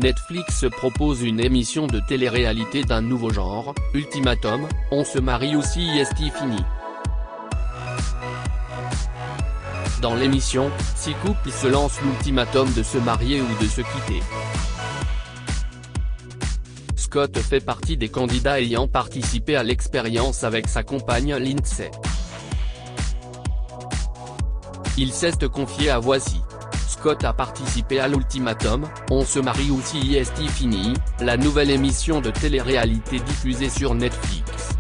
Netflix propose une émission de télé-réalité d'un nouveau genre, Ultimatum, on se marie ou si est fini. Dans l'émission, 6 couples se lancent l'ultimatum de se marier ou de se quitter. Scott fait partie des candidats ayant participé à l'expérience avec sa compagne Lindsay. Il s'est confié à Voici. Scott a participé à l'ultimatum, on se marie ou si est fini, la nouvelle émission de télé-réalité diffusée sur Netflix.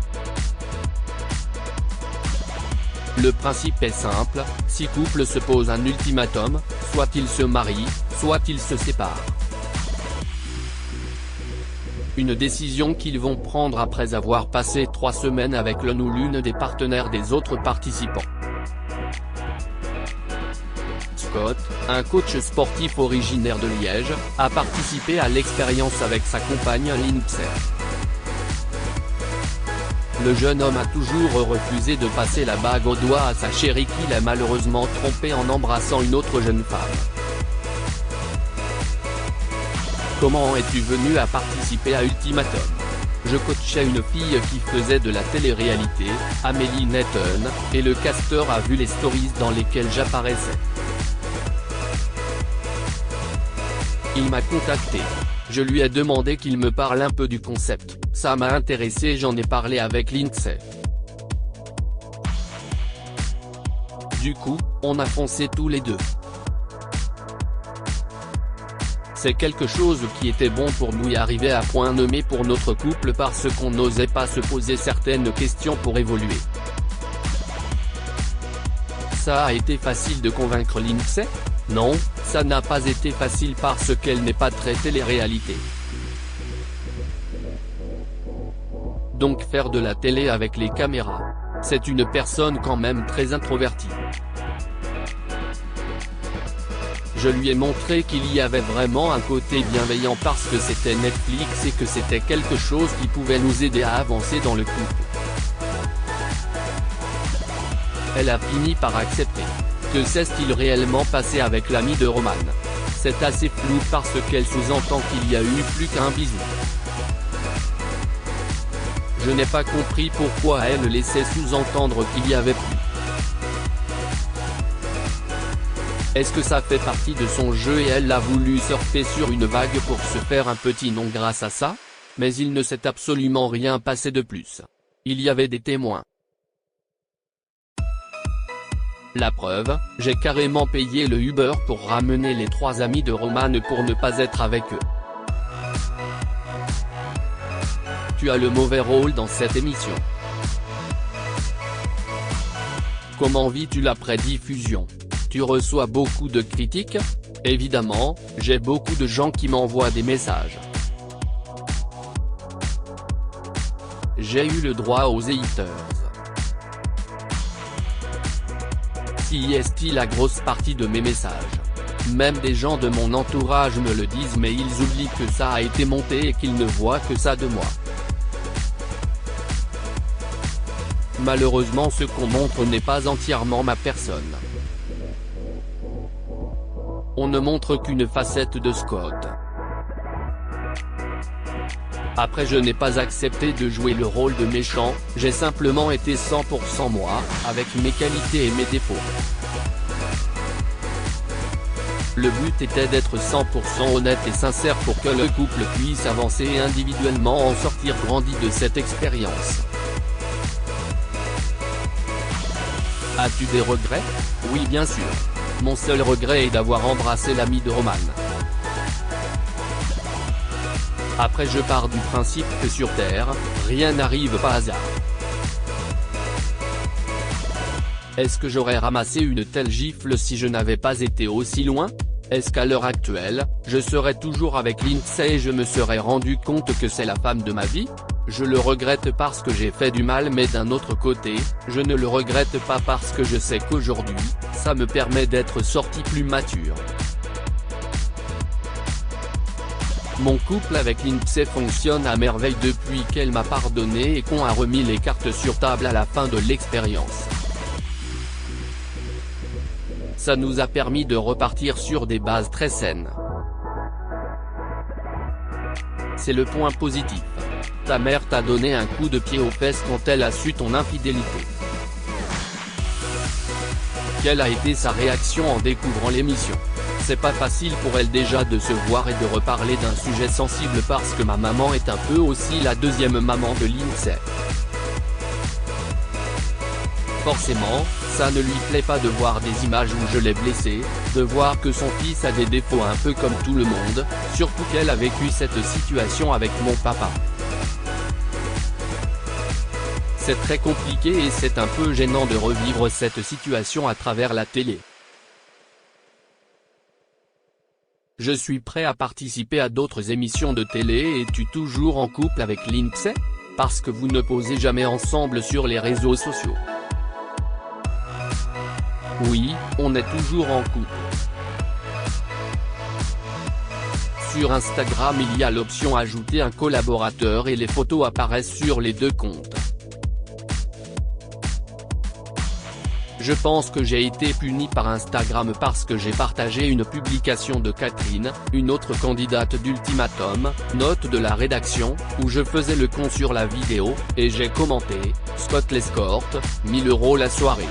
Le principe est simple, 6 couples se posent un ultimatum, soit ils se marient, soit ils se séparent. Une décision qu'ils vont prendre après avoir passé 3 semaines avec l'un ou l'une des partenaires des autres participants. Scott, un coach sportif originaire de Liège, a participé à l'expérience avec sa compagne Lindsay. Le jeune homme a toujours refusé de passer la bague au doigt à sa chérie qu'il a malheureusement trompée en embrassant une autre jeune femme. Comment es-tu venu à participer à Ultimatum? Je coachais une fille qui faisait de la télé-réalité, Amélie Netton, et le casteur a vu les stories dans lesquelles j'apparaissais. Il m'a contacté. Je lui ai demandé qu'il me parle un peu du concept, ça m'a intéressé et j'en ai parlé avec Lindsay. Du coup, on a foncé tous les deux. C'est quelque chose qui était bon pour nous y arriver à point nommé pour notre couple parce qu'on n'osait pas se poser certaines questions pour évoluer. Ça a été facile de convaincre Lindsay? Non, ça n'a pas été facile parce qu'elle n'est pas très télé-réalité. Donc faire de la télé avec les caméras, c'est une personne quand même très introvertie. Je lui ai montré qu'il y avait vraiment un côté bienveillant parce que c'était Netflix et que c'était quelque chose qui pouvait nous aider à avancer dans le couple. Elle a fini par accepter. Que s'est-il réellement passé avec l'ami de Roman? C'est assez flou parce qu'elle sous-entend qu'il y a eu plus qu'un bisou. Je n'ai pas compris pourquoi elle laissait sous-entendre qu'il y avait plus. Est-ce que ça fait partie de son jeu et elle a voulu surfer sur une vague pour se faire un petit nom grâce à ça? Mais il ne s'est absolument rien passé de plus. Il y avait des témoins. La preuve, j'ai carrément payé le Uber pour ramener les 3 amis de Roman pour ne pas être avec eux. Tu as le mauvais rôle dans cette émission. Comment vis-tu la prédiffusion? Tu reçois beaucoup de critiques? Évidemment, j'ai beaucoup de gens qui m'envoient des messages. J'ai eu le droit aux haters. Si est la grosse partie de mes messages. Même des gens de mon entourage me le disent mais ils oublient que ça a été monté et qu'ils ne voient que ça de moi. Malheureusement ce qu'on montre n'est pas entièrement ma personne. On ne montre qu'une facette de Scott. Après je n'ai pas accepté de jouer le rôle de méchant, j'ai simplement été 100% moi, avec mes qualités et mes défauts. Le but était d'être 100% honnête et sincère pour que le couple puisse avancer et individuellement en sortir grandi de cette expérience. As-tu des regrets? Oui bien sûr. Mon seul regret est d'avoir embrassé l'ami de Roman. Après je pars du principe que sur Terre, rien n'arrive par hasard. Est-ce que j'aurais ramassé une telle gifle si je n'avais pas été aussi loin? Est-ce qu'à l'heure actuelle, je serais toujours avec Lindsay et je me serais rendu compte que c'est la femme de ma vie? Je le regrette parce que j'ai fait du mal mais d'un autre côté, je ne le regrette pas parce que je sais qu'aujourd'hui, ça me permet d'être sorti plus mature. Mon couple avec Lindsay fonctionne à merveille depuis qu'elle m'a pardonné et qu'on a remis les cartes sur table à la fin de l'expérience. Ça nous a permis de repartir sur des bases très saines. C'est le point positif. Ta mère t'a donné un coup de pied aux fesses quand elle a su ton infidélité. Quelle a été sa réaction en découvrant l'émission? C'est pas facile pour elle déjà de se voir et de reparler d'un sujet sensible parce que ma maman est un peu aussi la deuxième maman de Lindsay. Forcément, ça ne lui plaît pas de voir des images où je l'ai blessé, de voir que son fils a des défauts un peu comme tout le monde, surtout qu'elle a vécu cette situation avec mon papa. C'est très compliqué et c'est un peu gênant de revivre cette situation à travers la télé. Je suis prêt à participer à d'autres émissions de télé. Es-tu toujours en couple avec Lindsay? Parce que vous ne posez jamais ensemble sur les réseaux sociaux. Oui, on est toujours en couple. Sur Instagram il y a l'option ajouter un collaborateur et les photos apparaissent sur les deux comptes. Je pense que j'ai été puni par Instagram parce que j'ai partagé une publication de Catherine, une autre candidate d'Ultimatum, note de la rédaction, où je faisais le con sur la vidéo, et j'ai commenté « Scott l'escorte, 1000 € la soirée ».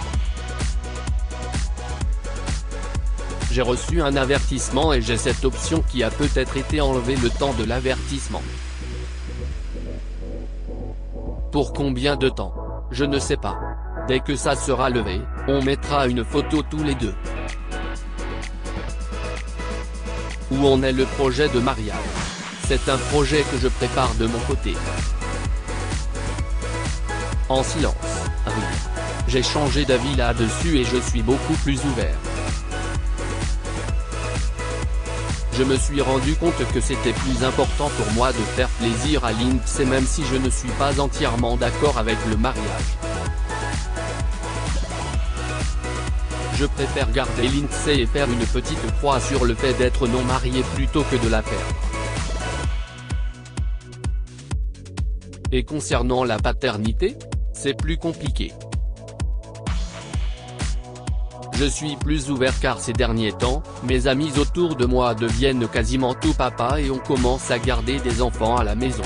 J'ai reçu un avertissement et j'ai cette option qui a peut-être été enlevée le temps de l'avertissement. Pour combien de temps? Je ne sais pas. Dès que ça sera levé, on mettra une photo tous les deux. Où en est le projet de mariage? C'est un projet que je prépare de mon côté. En silence, rire. J'ai changé d'avis là-dessus et je suis beaucoup plus ouvert. Je me suis rendu compte que c'était plus important pour moi de faire plaisir à Lindsay même si je ne suis pas entièrement d'accord avec le mariage. Je préfère garder Lindsay et faire une petite croix sur le fait d'être non marié plutôt que de la perdre. Et concernant la paternité, c'est plus compliqué. Je suis plus ouvert car ces derniers temps, mes amis autour de moi deviennent quasiment tout papa et on commence à garder des enfants à la maison.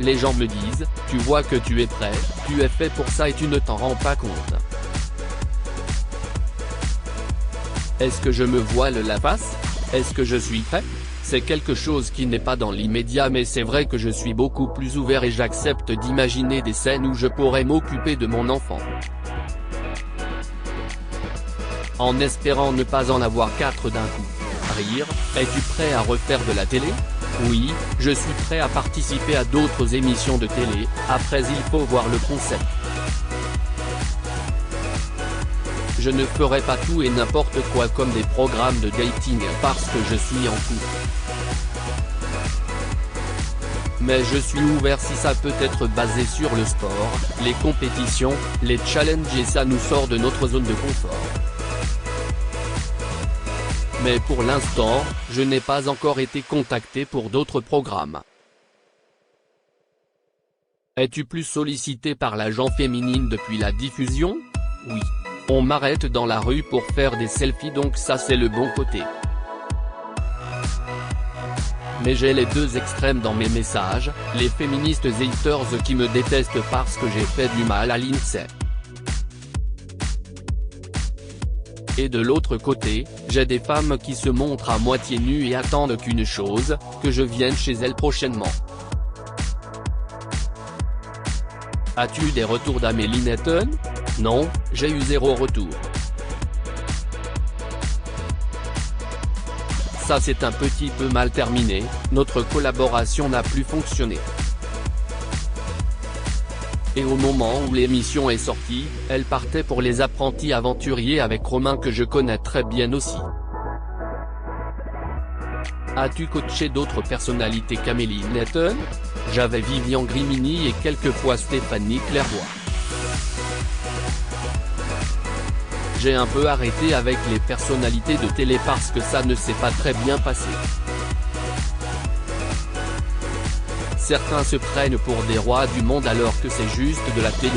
Les gens me disent, tu vois que tu es prêt, tu es fait pour ça et tu ne t'en rends pas compte. Est-ce que je me voile la face? Est-ce que je suis prêt? C'est quelque chose qui n'est pas dans l'immédiat mais c'est vrai que je suis beaucoup plus ouvert et j'accepte d'imaginer des scènes où je pourrais m'occuper de mon enfant. En espérant ne pas en avoir 4 d'un coup. Rire, es-tu prêt à refaire de la télé? Oui, je suis prêt à participer à d'autres émissions de télé, après il faut voir le concept. Je ne ferai pas tout et n'importe quoi comme des programmes de dating parce que je suis en couple. Mais je suis ouvert si ça peut être basé sur le sport, les compétitions, les challenges et ça nous sort de notre zone de confort. Mais pour l'instant, je n'ai pas encore été contacté pour d'autres programmes. Es-tu plus sollicité par l'agent féminine depuis la diffusion? Oui. On m'arrête dans la rue pour faire des selfies donc ça c'est le bon côté. Mais j'ai les deux extrêmes dans mes messages, les féministes haters qui me détestent parce que j'ai fait du mal à Lindsay. Et de l'autre côté, j'ai des femmes qui se montrent à moitié nues et attendent qu'une chose, que je vienne chez elles prochainement. As-tu des retours d'Amélie Netton? Non, j'ai eu 0 retour. Ça c'est un petit peu mal terminé, notre collaboration n'a plus fonctionné. Et au moment où l'émission est sortie, elle partait pour Les Apprentis Aventuriers avec Romain que je connais très bien aussi. As-tu coaché d'autres personnalités qu'Amélie Netton? J'avais Vivian Grimini et quelquefois Stéphanie Clairvoy. J'ai un peu arrêté avec les personnalités de télé parce que ça ne s'est pas très bien passé. Certains se prennent pour des rois du monde alors que c'est juste de la télé.